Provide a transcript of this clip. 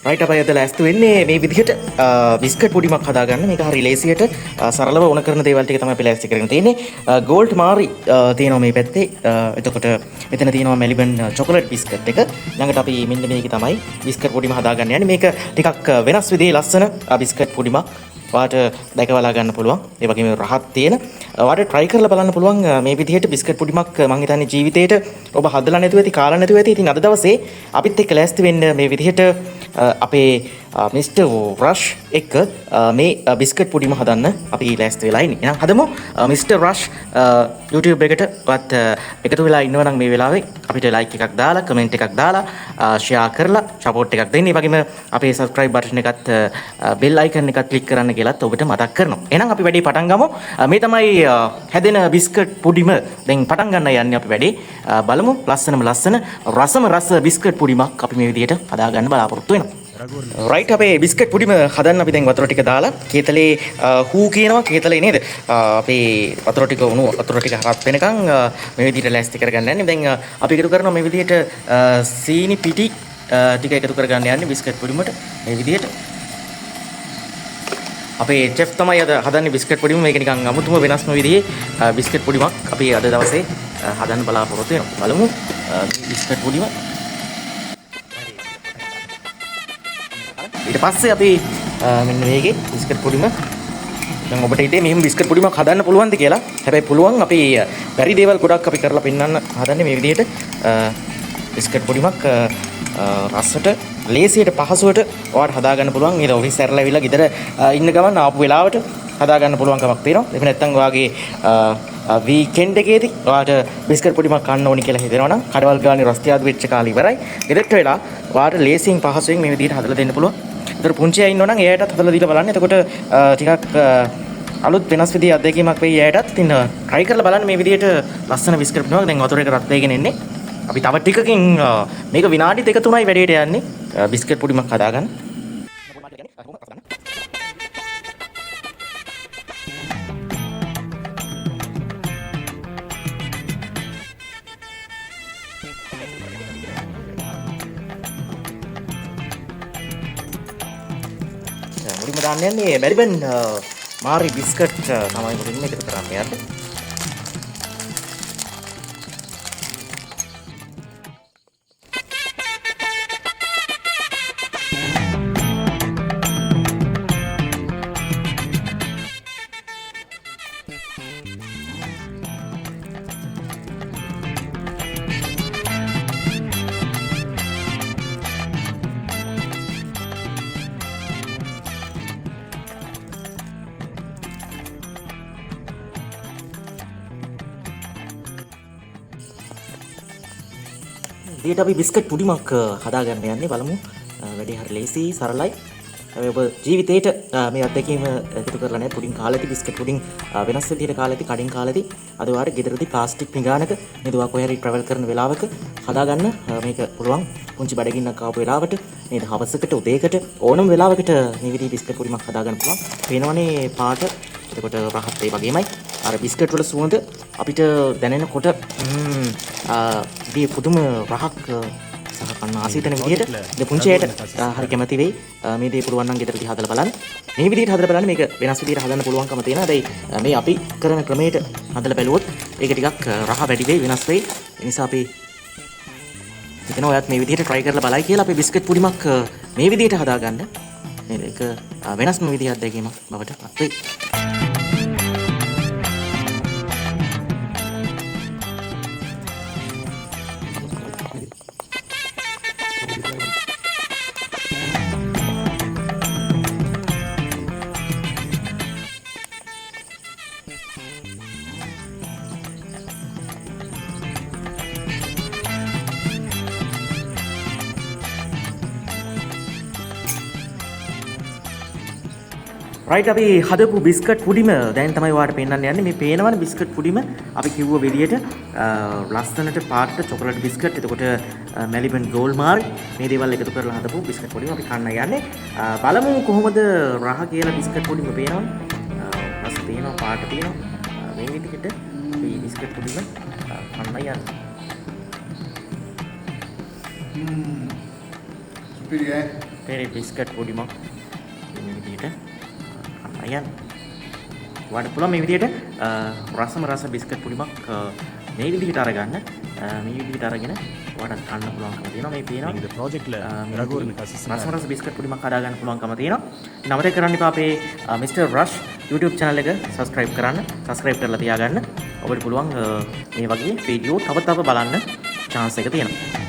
Right අපේ අද ලෑස්ති වෙන්නේ මේ විදිහට බිස්කට් පොඩිමක් හදාගන්න. මේක හරි ලේසියට සරලව ඕන කරන දේවල් ටික තමයි අපි ලෑස්ති කරගෙන තියෙන්නේ. ගෝල්ඩ් මාරි තියෙනවා මේ පැත්තේ. එතකොට මෙතන තියෙනවා මෙලිබන් චොකලට් බිස්කට් එක. ළඟට අපි මෙන්න මේක තමයි බිස්කට් පොඩිම හදාගන්න යන්නේ. මේක ටිකක් වෙනස් විදිහේ ලස්සන බිස්කට් පොඩිමක්. වාට දැකවලා ගන්න පුළුවන්. ඒ වගේම රහත් තියෙන. වාට try කරලා බලන්න පුළුවන් මේ විදිහට බිස්කට් පොඩිමක් මම හිතන්නේ ජීවිතේට ඔබ හදලා නැතුව ඇති කාලා නැතුව ඇති. ඉතින් අද දවසේ අපිත් එක්ක ලෑස්ති වෙන්න මේ විදිහට අපේ මිස්ටර් රෂ් එක්ක මේ බිස්කට් පොඩිම හදන්න අපි ලෑස්ති වෙලා ඉන්නේ. එහෙනම් හදමු මිස්ටර් රෂ් YouTube එකට වත් එකතු වෙලා ඉන්නවා නම් මේ වෙලාවේ අපිට like එකක් දාලා comment එකක් දාලා share කරලා support එකක් දෙන්න. ඒ වගේම අපේ subscribe button එකත් bell icon එකත් click කරන්න කියලාත් ඔබට මතක් කරනවා. එහෙනම් අපි වැඩේ පටන් ගමු. මේ තමයි හැදෙන බිස්කට් පොඩිම දැන් පටන් ගන්න යන්නේ අපි වැඩේ. බලමු ලස්සනම ලස්සන රසම රස බිස්කට් පොඩිමක් අපි මේ විදිහට හදා ගන්න බලාපොරොත්තු වෙනවා. රයිට් අපේ බිස්කට් පොඩිම හදන්න අපි දැන් වතුර ටික දාලා කේතලේ හූ කියනවා කේතලේ නේද අපේ වතුර ටික උණු වතුර ටික හරත් වෙනකන් මේ විදිහට ලෑස්ති කරගන්න යන්නේ. දැන් අපි එකතු කරනවා මේ විදිහට සීනි පිටි ටික එකතු කරගන්න යන්නේ බිස්කට් පොඩිමට මේ විදිහට. අපේ chef තමයි අද හදන්නේ බිස්කට් පොඩිම. මේක නිකන් අමුතුම වෙනස්ම විදිහේ බිස්කට් පොඩිමක් අපි අද දවසේ හදන්න බලාපොරොත්තු වෙනවා. බලමු බිස්කට් පොඩිම. ඊට පස්සේ අපි මෙන්න මේකේ බිස්කට් පොඩිම දැන් ඔබට හිතේ මෙහෙම බිස්කට් පොඩිමක් හදන්න පුළුවන්ද කියලා. හැබැයි පුළුවන්. අපි බැරි දේවල් ගොඩක් අපි කරලා පෙන්නන්න හදන්නේ මේ විදිහට බිස්කට් පොඩිමක් රසට ලේසියට පහසුවට ඔයාලට හදා ගන්න පුළුවන්. ඊට ඔෆිස් ඇරලා ඇවිල්ලා ගෙදර ඉන්න ගමන් ආපු වෙලාවට හදා ගන්න පුළුවන් කමක් තියෙනවා. එහෙම නැත්නම් ඔයාගේ වීකෙන්ඩ් එකේදී ඔයාලට බිස්කට් පොඩිමක් කන්න ඕනි කියලා හිතෙනවා නම් කඩවල් ගානේ රස්තියාදු වෙච්ච කාලේ ඉවරයි. ගෙදරට වෙලා ඔයාලට ලේසියෙන් පහසුවෙන් මේ විදිහට හදලා දෙන්න පුළුවන්. ඒතර පුංචි අය ඉන්නවා නම් එයාටත් හදලා දීලා බලන්න. එතකොට ටිකක් අලුත් වෙනස් විදිහේ අත්දැකීමක් වෙයි එයාටත්. ඉතින් try කරලා බලන්න මේ විදිහට ලස්සන බිස්කට් පොඩිමක්. දැන් වතුර එක රත් වෙගෙන එන්නේ. අපි තව ටිකකින් මේක විනාඩි 2-3යි වැඩේට යන්නේ බිස්කට් පොඩිමක් හදාගන්න. මුලින්ම දාන්න යන්නේ මෙලිබන් මාරි බිස්කට් තමයි මුලින්ම එකතු කරන්න යන්නේ. ඊට අපි බිස්කට් පොඩිමක් හදාගන්න යන්නේ. බලමු වැඩේ හරි ලේසි සරලයි. හැබැයි ඔබ ජීවිතේට මේ අත්දැකීම එකතු කරලා නැහැ. පුඩින් කාලා ඇති බිස්කට් පුඩින් වෙනස් විදිහට කාලා ඇති කඩින් කාලා ඇති. අද වාර ගෙදරදී ප්ලාස්ටික් පිඟානක නේද කොහේ හරි ට්‍රැවල් කරන වෙලාවක හදාගන්න මේක පුළුවන්. පුංචි බඩගින්නක් ආපු වෙලාවට නේද හවසකට උදේකට ඕනම වෙලාවකට මේ විදිහේ බිස්කට් පොඩිමක් හදාගන්න පුළුවන්. පේනවනේ පාට. එතකොට රහත් ඒ වගේමයි. අර බිස්කට් වල සුවඳ අපිට දැනෙනකොට මේ පුදුම රහක් සහ කන්න ආසීතන විදිහට ඉතින් පුංචි අයට හරි කැමති වෙයි. මේ දේ පුළුවන් නම් ගෙදරදී හදලා බලන්න. මේ විදිහට හදලා බලන්න. මේක වෙනස් විදිහට හදන්න පුළුවන්කම තියෙනවා. හැබැයි මේ අපි කරන ක්‍රමයට හදලා බැලුවොත් ඒක ටිකක් රහ වැඩි වෙයි වෙනස් වෙයි. ඒ නිසා අපි හිතනවා ඔයත් මේ විදිහට try කරලා බලයි කියලා. අපි බිස්කට් පොඩිමක් මේ විදිහට හදාගන්න. නේද? ඒක වෙනස්ම විදිහක් අත්දැකීමක් බවට පත් වෙයි. රයිට් අපි හදපු බිස්කට් පුඩිම දැන් තමයි ඔයාලට පෙන්නන්න යන්නේ. මේ පේනවනේ බිස්කට් පුඩිම අපි කිව්ව විදියට ලස්සනට පාට චොකලට් බිස්කට්. එතකොට මෙලිබන් ගෝල්ඩ් මාරි මේ දේවල් එකතු කරලා හදපු බිස්කට් පුඩිම අපි කන්න යන්නේ. බලමු කොහොමද රහ කියලා බිස්කට් පුඩිම පේනවනේ. රස තියෙනවා පාට තියෙනවා. මේ විදිහට අපි බිස්කට් පුඩිම කන්න යන්නේ. Superior. පෙරේ බිස්කට් පොඩිමක් මේ විදිහට අයන් වඩ පුළුවන් මේ විදිහට රසම රස බිස්කට් පොඩිමක් මේ විදිහට අරගන්න මේ විදිහට අරගෙන වඩ ගන්න පුළුවන්කම තියෙනවා මේ පේනවා இந்த ப்ராஜெக்ட்ல ரகுவரன் கசிஸ் රසම රස බිස්කට් පොඩිමක් හදා ගන්න පුළුවන්කම තියෙනවා නමතේ කරන්න එපා අපේ මිස්ටර් රෂ් YouTube channel එක subscribe කරන්න subscribe කරලා තියාගන්න ඔබට පුළුවන් මේ වගේ වීඩියෝ තව බලන්න chance එක තියෙනවා